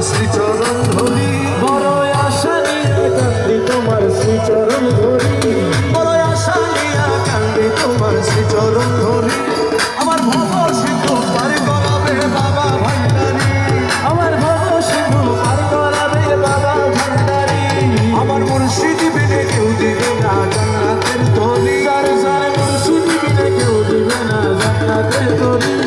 শ্রীচরণ ধরি বড় আশা নিয়ে কান্দি তোমার শ্রীচরণ ধরি বড় আশা নিয়ে কান্দি তোমার শ্রীচরণ ধরি আমার ভব সিন্ধু পার করাবে বাবা ভান্ডারী আমার ভব সিন্ধু পার করাবে বাবা ভান্ডারী আমার মুর্শিদ বিনে কেউ দিবে না জান্নাতের তরি যার যার মুর্শিদ বিনে কেউ দিবে না জান্নাতের তরি